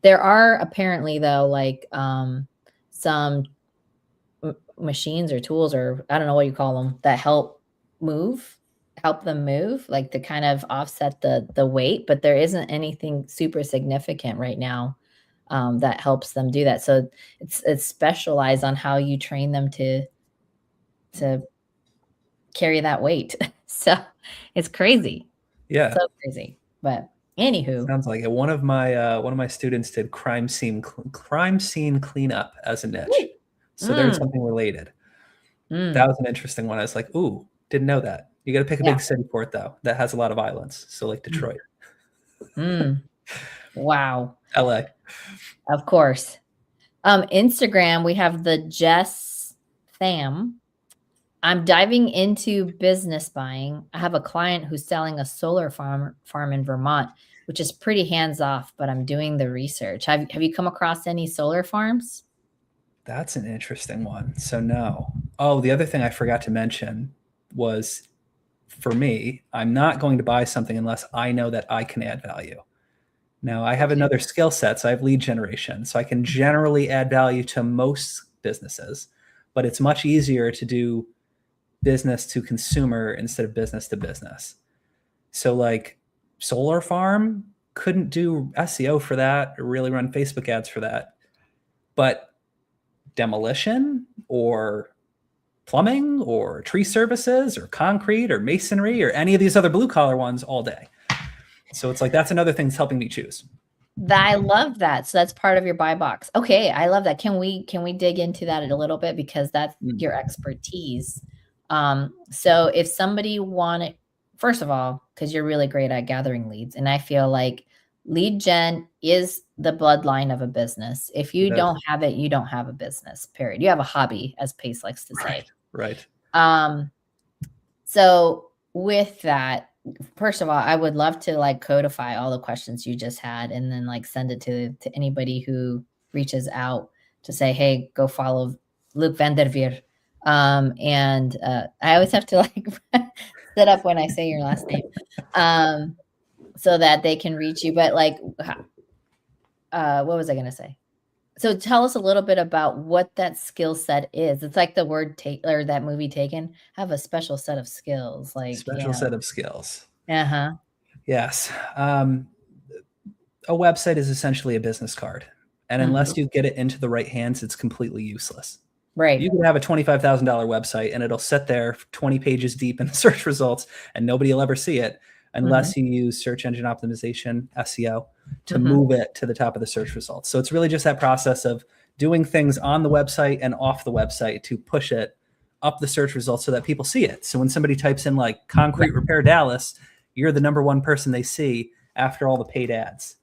there are apparently though, like some machines or tools, or I don't know what you call them, that help them move, like to kind of offset the weight. But there isn't anything super significant right now that helps them do that. So it's specialized on how you train them to carry that weight. So it's crazy. Yeah. So crazy. But anywho. Sounds like it. One of my students did crime scene cleanup as a niche. Ooh. So there's something related. That was an interesting one. I was like, ooh, didn't know that. You got to pick a big city for it though. That has a lot of violence. So like Detroit. Wow. LA. Of course. Instagram, we have the Jess Tham. I'm diving into business buying. I have a client who's selling a solar farm in Vermont, which is pretty hands off, but I'm doing the research. Have you come across any solar farms? That's an interesting one. So no. Oh, the other thing I forgot to mention, was, for me, I'm not going to buy something unless I know that I can add value. Now, I have another skill set, so I have lead generation. So I can generally add value to most businesses, but it's much easier to do business to consumer instead of business to business. So like solar farm couldn't do SEO for that or really run Facebook ads for that. But demolition or plumbing or tree services or concrete or masonry or any of these other blue collar ones all day. So it's like, that's another thing that's helping me choose. I love that. So that's part of your buy box. Okay, I love that. Can we dig into that a little bit, because that's your expertise. So if somebody wanted, first of all, because you're really great at gathering leads, and I feel like lead gen is the bloodline of a business. If you don't have it, you don't have a business, period. You have a hobby, as Pace likes to say. Right. So with that, first of all, I would love to like codify all the questions you just had and then like send it to anybody who reaches out to say, hey, go follow Luke van der Veer. And I always have to like sit up when I say your last name, so that they can reach you. But like, what was I going to say? So tell us a little bit about what that skill set is. It's like the word or that movie Taken, have a special set of skills. Like special set of skills. Uh-huh. Yes. A website is essentially a business card. And unless you get it into the right hands, it's completely useless. Right. You can have a $25,000 website and it'll sit there 20 pages deep in the search results and nobody will ever see it unless you use search engine optimization, SEO, to move it to the top of the search results. So it's really just that process of doing things on the website and off the website to push it up the search results so that people see it. So when somebody types in like concrete repair Dallas, you're the number one person they see after all the paid ads.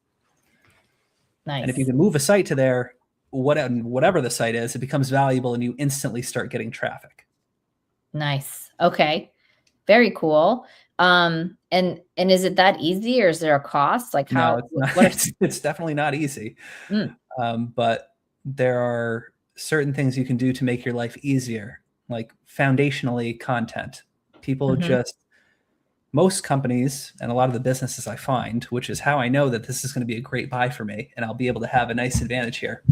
Nice. And if you can move a site to there, whatever the site is, it becomes valuable and you instantly start getting traffic. Nice. Okay. Very cool. And is it that easy, or is there a cost? Like how? No, it's definitely not easy. But there are certain things you can do to make your life easier, like foundationally content. People most companies and a lot of the businesses I find, which is how I know that this is going to be a great buy for me and I'll be able to have a nice advantage here.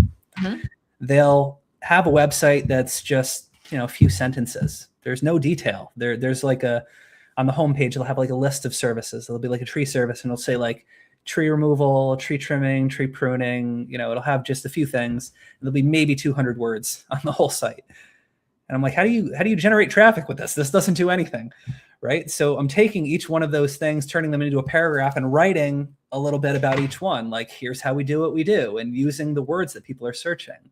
They'll have a website that's just, a few sentences. There's no detail. There's like on the homepage, they'll have like a list of services. There'll be like a tree service and it'll say like tree removal, tree trimming, tree pruning. It'll have just a few things. And there'll be maybe 200 words on the whole site. And I'm like, how do you generate traffic with this? This doesn't do anything, right? So I'm taking each one of those things, turning them into a paragraph and writing a little bit about each one. Like, here's how we do what we do, and using the words that people are searching.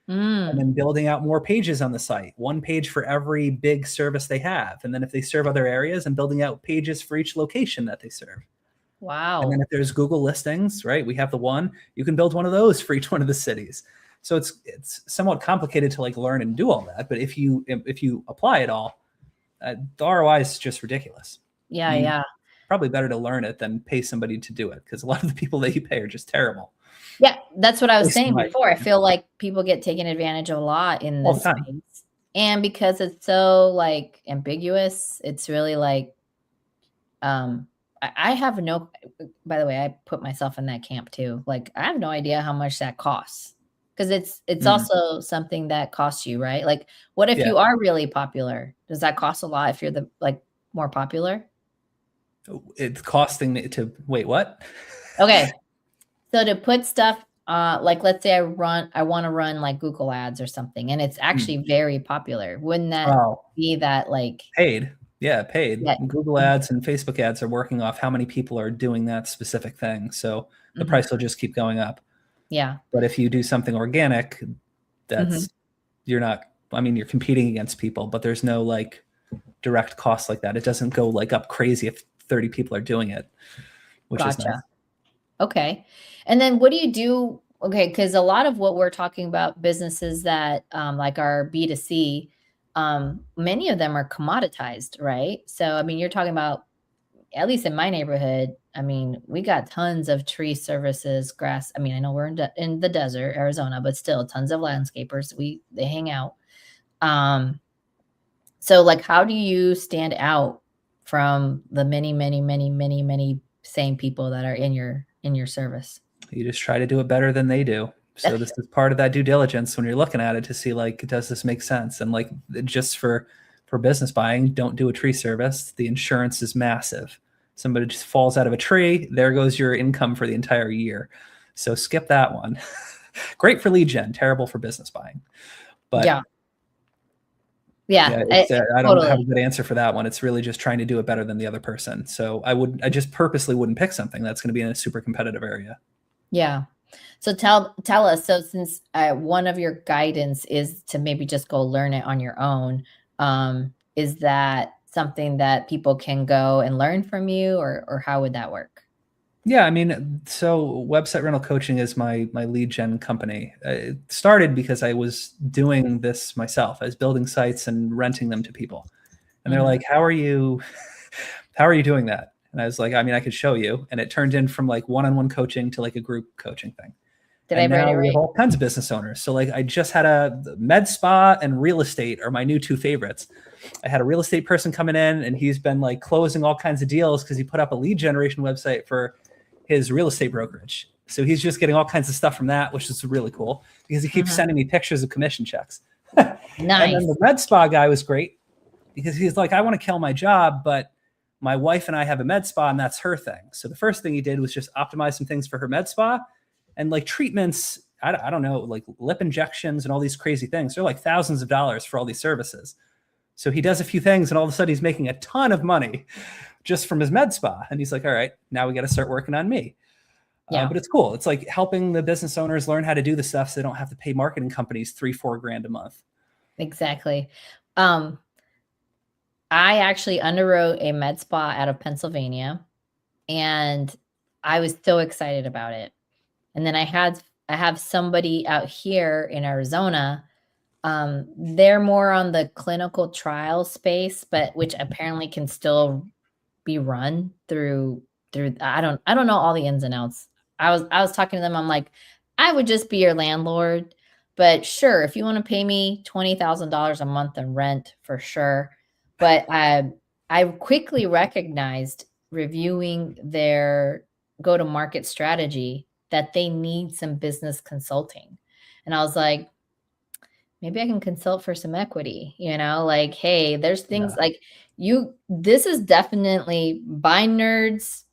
And then building out more pages on the site, one page for every big service they have. And then if they serve other areas, and building out pages for each location that they serve. Wow. And then if there's Google listings, right, we have the one, you can build one of those for each one of the cities. So it's somewhat complicated to like learn and do all that. But if you apply it all, the ROI is just ridiculous. Yeah. Probably better to learn it than pay somebody to do it, because a lot of the people that you pay are just terrible. Yeah, that's what I was saying before. I feel like people get taken advantage of a lot in this space. And because it's so like ambiguous, it's really like, I have no, by the way, I put myself in that camp too. Like, I have no idea how much that costs, because it's also something that costs you, right? Like, what if you are really popular? Does that cost a lot if you're the like more popular? It's costing me to wait, what? Okay. So to put stuff, like let's say I want to run like Google ads or something, and it's actually very popular. Wouldn't that be that like paid? Yeah, paid. Yeah. Google ads and Facebook ads are working off how many people are doing that specific thing. So the price will just keep going up. Yeah. But if you do something organic, that's you're competing against people, but there's no like direct cost like that. It doesn't go like up crazy if 30 people are doing it, which is nice. Okay. And then what do you do? Okay. Because a lot of what we're talking about, businesses that like our B2C, many of them are commoditized, right? So, I mean, you're talking about, at least in my neighborhood, I mean, we got tons of tree services, grass. I mean, I know we're in the desert, Arizona, but still tons of landscapers. They hang out. So like, how do you stand out from the many, many, many, many, many same people that are in your service? You just try to do it better than they do. So this is part of that due diligence when you're looking at it to see like, does this make sense? And like just for business buying, don't do a tree service. The insurance is massive. Somebody just falls out of a tree, there goes your income for the entire year. So skip that one. Great for lead gen, terrible for business buying. But Yeah. Yeah, I don't have a totally. good answer for that one. It's really just trying to do it better than the other person. So I just purposely wouldn't pick something that's going to be in a super competitive area. Yeah. So tell us. So since one of your guidance is to maybe just go learn it on your own, is that something that people can go and learn from you, or how would that work? Yeah, I mean, so website rental coaching is my lead gen company. It started because I was doing this myself. I was building sites and renting them to people, and they're Mhm. like, how are you doing that? And I was like, I mean, I could show you. And it turned in from like one-on-one coaching to like a group coaching thing. Did I And write now it we have right? all kinds of business owners. So like I just had a med spa and real estate are my new two favorites. I had a real estate person coming in and he's been like closing all kinds of deals because he put up a lead generation website for his real estate brokerage. So he's just getting all kinds of stuff from that, which is really cool because he keeps Mhm. sending me pictures of commission checks. And then Nice. the med spa guy was great because he's like, I want to kill my job, but my wife and I have a med spa and that's her thing. So the first thing he did was just optimize some things for her med spa and like treatments. I don't know, like lip injections and all these crazy things. They're like thousands of dollars for all these services. So he does a few things and all of a sudden he's making a ton of money just from his med spa. And he's like, all right, now we got to start working on me. Yeah, But it's cool. It's like helping the business owners learn how to do the stuff so they don't have to pay marketing companies $3-4 grand a month. exactly. Um, I actually underwrote a med spa out of Pennsylvania, and I was so excited about it. And then I have somebody out here in Arizona. They're more on the clinical trial space, but which apparently can still be run through I don't know all the ins and outs. I was talking to them. I'm like, I would just be your landlord, but sure, if you want to pay me $20,000 a month in rent, for sure. But I quickly recognized, reviewing their go to market strategy, that they need some business consulting. And I was like, maybe I can consult for some equity, like, hey, there's things Yeah, like this is definitely buy nerds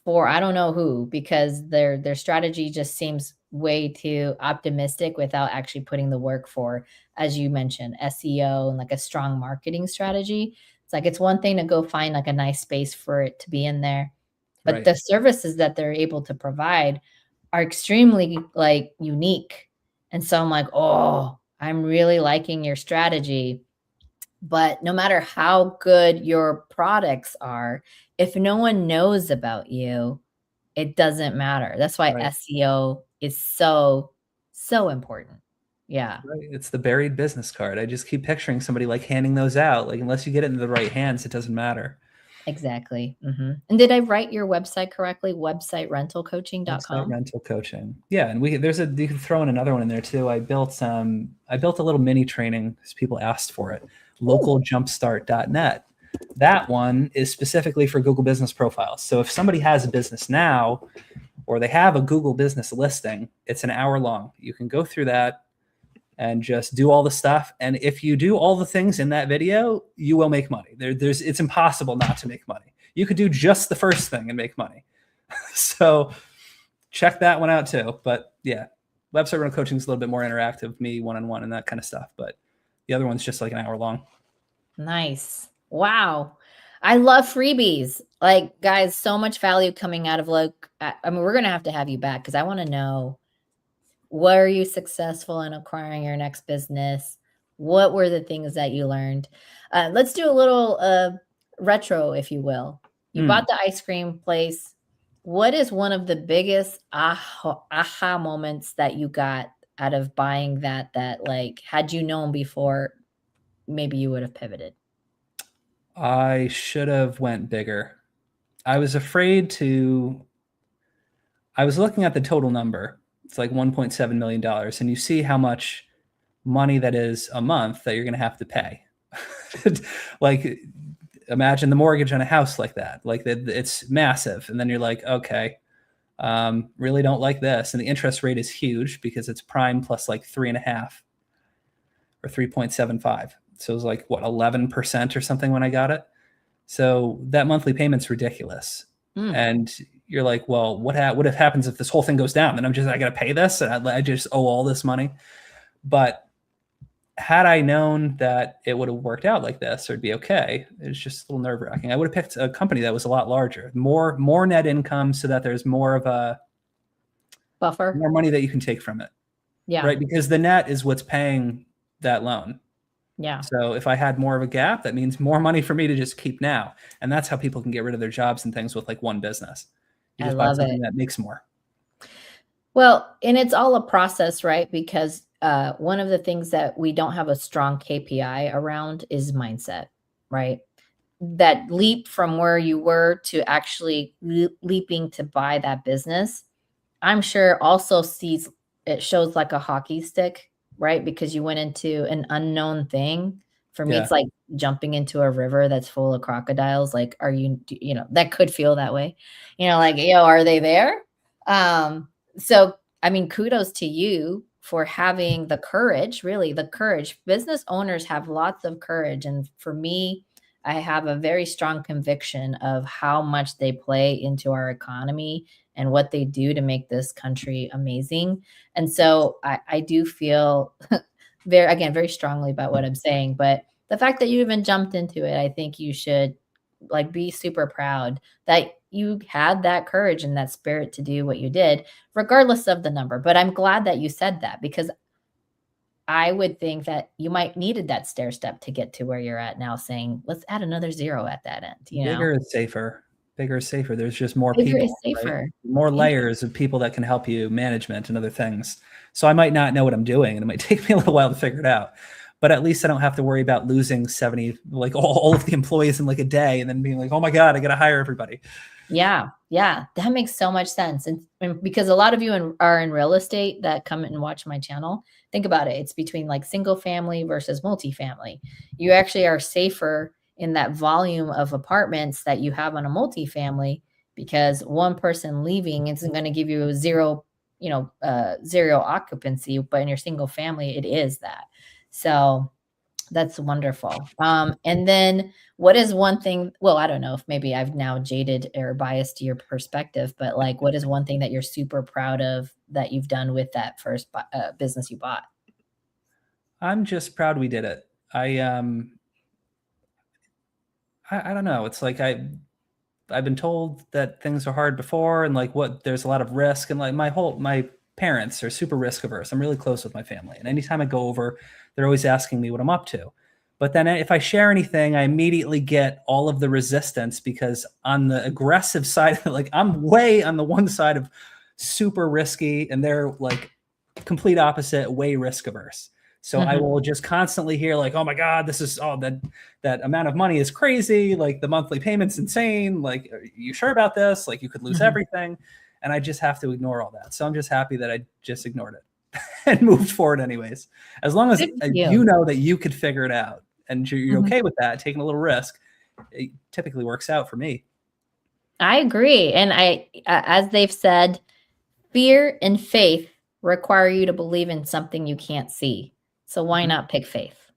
for I don't know who, because their strategy just seems way too optimistic without actually putting the work for, as you mentioned, SEO and like a strong marketing strategy. It's like it's one thing to go find like a nice space for it to be in there, but right. the services that they're able to provide are extremely like unique. And so I'm like, oh, I'm really liking your strategy. But no matter how good your products are, if no one knows about you, it doesn't matter. That's why Right. SEO is so, so important. Yeah, Right. It's the buried business card. I just keep picturing somebody like handing those out. Like, unless you get it into the right hands, it doesn't matter. exactly. And did I write your website correctly? Website Websiterentalcoaching.com? rental coaching. Yeah, and you can throw in another one in there too. I built a little mini training because people asked for it. Ooh, Localjumpstart.net. That one is specifically for Google Business Profiles. So if somebody has a business now or they have a Google Business listing, it's an hour long. You can go through that and just do all the stuff. And if you do all the things in that video, you will make money. It's impossible not to make money. You could do just the first thing and make money. So check that one out too. But yeah, website rental coaching is a little bit more interactive, me one-on-one and that kind of stuff. But the other one's just like an hour long. nice. Wow. I love freebies. Like, guys, so much value coming out of I mean, we're going to have you back because I want to know, were you successful in acquiring your next business? What were the things that you learned? Let's do a little retro, if you will. You bought Mm. the ice cream place. What is one of the biggest aha moments that you got out of buying that like, had you known before, maybe you would have pivoted? I should have went bigger. I was afraid to. I was looking at the total number. It's like $1.7 million, and you see how much money that is a month that you're going to have to pay. Like, imagine the mortgage on a house like that. Like it's massive. And then you're like, okay, really don't like this. And the interest rate is huge because it's prime plus like 3.5 or 3.75. So it was like what, 11% or something when I got it. So that monthly payment's ridiculous. And you're like, well, what if happens if this whole thing goes down? Then I got to pay this and I just owe all this money. But had I known that it would have worked out like this, or it'd be okay, it's just a little nerve wracking. I would have picked a company that was a lot larger, more net income, so that there's more of a buffer, more money that you can take from it. Yeah. Right. Because the net is what's paying that loan. Yeah. So if I had more of a gap, that means more money for me to just keep now. And that's how people can get rid of their jobs and things with like one business. You just buy something that makes more. Well, and it's all a process, right? Because one of the things that we don't have a strong KPI around is mindset, right? That leap from where you were to actually leaping to buy that business, I'm sure also it shows like a hockey stick, right? Because you went into an unknown thing. For me, it's like jumping into a river that's full of crocodiles. Like, that could feel that way, like, are they there? So, I mean, kudos to you for having the courage, really the courage. Business owners have lots of courage. And for me, I have a very strong conviction of how much they play into our economy and what they do to make this country amazing. And so I do feel very strongly about what I'm saying, but the fact that you even jumped into it, I think you should like be super proud that you had that courage and that spirit to do what you did, regardless of the number. But I'm glad that you said that, because I would think that you might needed that stair step to get to where you're at now, saying, let's add another zero at that end. Bigger is safer. Bigger is safer. There's just more Bigger people, is safer. Right? More layers of people that can help you, management and other things. So I might not know what I'm doing and it might take me a little while to figure it out. But at least I don't have to worry about losing 70, like all of the employees in like a day and then being like, oh my God, I got to hire everybody. Yeah. That makes so much sense. And because a lot of you are in real estate that come and watch my channel, think about it. It's between like single family versus multifamily. You actually are safer in that volume of apartments that you have on a multifamily, because one person leaving isn't going to give you zero occupancy, but in your single family, it is that. So that's wonderful. And then what is one thing, well, I don't know if maybe I've now jaded or biased your perspective, but like, what is one thing that you're super proud of that you've done with that first business you bought? I'm just proud we did it. I don't know. It's like I've been told that things are hard before and like there's a lot of risk, and like my parents are super risk averse. I'm really close with my family. And anytime I go over, they're always asking me what I'm up to. But then if I share anything, I immediately get all of the resistance, because on the aggressive side, like I'm way on the one side of super risky and they're like complete opposite, way risk averse. So I will just constantly hear like, oh my God, this is, that amount of money is crazy. Like the monthly payment's insane. Like, are you sure about this? Like you could lose everything. And I just have to ignore all that. So I'm just happy that I just ignored it and moved forward anyways. As long as you know that you could figure it out and you're okay with that, taking a little risk, it typically works out for me. I agree. And as they've said, fear and faith require you to believe in something you can't see. So why not pick faith?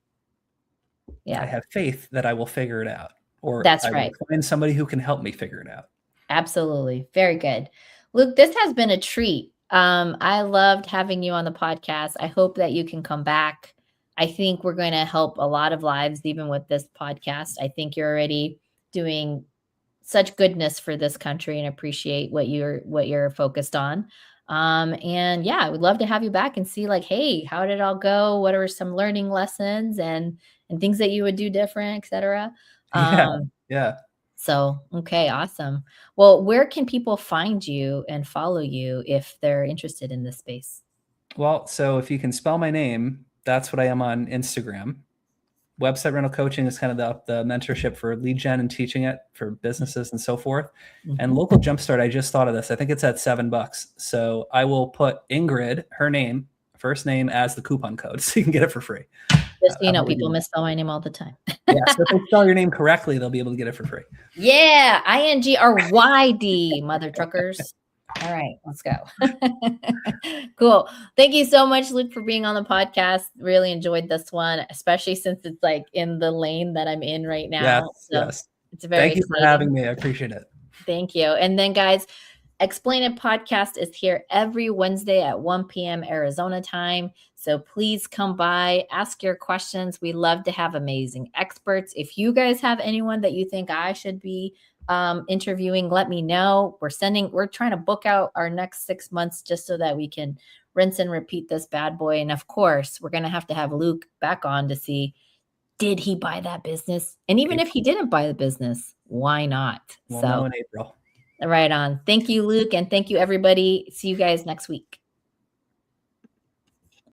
Yeah. I have faith that I will figure it out, or that's I right. will find somebody who can help me figure it out. Absolutely. Very good. Luke, this has been a treat. I loved having you on the podcast. I hope that you can come back. I think we're going to help a lot of lives, even with this podcast. I think you're already doing such goodness for this country, and appreciate what you're focused on. And yeah, I would love to have you back and see like, hey, how did it all go? What are some learning lessons and things that you would do different, et cetera? Yeah. So, okay, awesome. Well, where can people find you and follow you if they're interested in this space? Well, so if you can spell my name, that's what I am on Instagram. Website rental coaching is kind of the mentorship for lead gen and teaching it for businesses and so forth. And local jumpstart, I just thought of this. I think it's at $7. So I will put Ingryd, her name, first name, as the coupon code, so you can get it for free. Just so you I'm know, really people good. misspell my name all the time. Yeah, so if they spell your name correctly, they'll be able to get it for free. Yeah, INGRYD, mother truckers. All right, let's go. Cool. Thank you so much, Luke, for being on the podcast. Really enjoyed this one, especially since it's like in the lane that I'm in right now. Yes, So yes. it's very Thank you for exciting. having me. I appreciate it. Thank you. And then, guys, Explain It podcast is here every Wednesday at 1 p.m. Arizona time. So please come by, ask your questions. We love to have amazing experts. If you guys have anyone that you think I should be interviewing, let me know. We're trying to book out our next 6 months just so that we can rinse and repeat this bad boy. And of course, we're going to have Luke back on to see, did he buy that business? And even if he didn't buy the business, why not? We'll know in April. Right on. Thank you, Luke. And thank you, everybody. See you guys next week.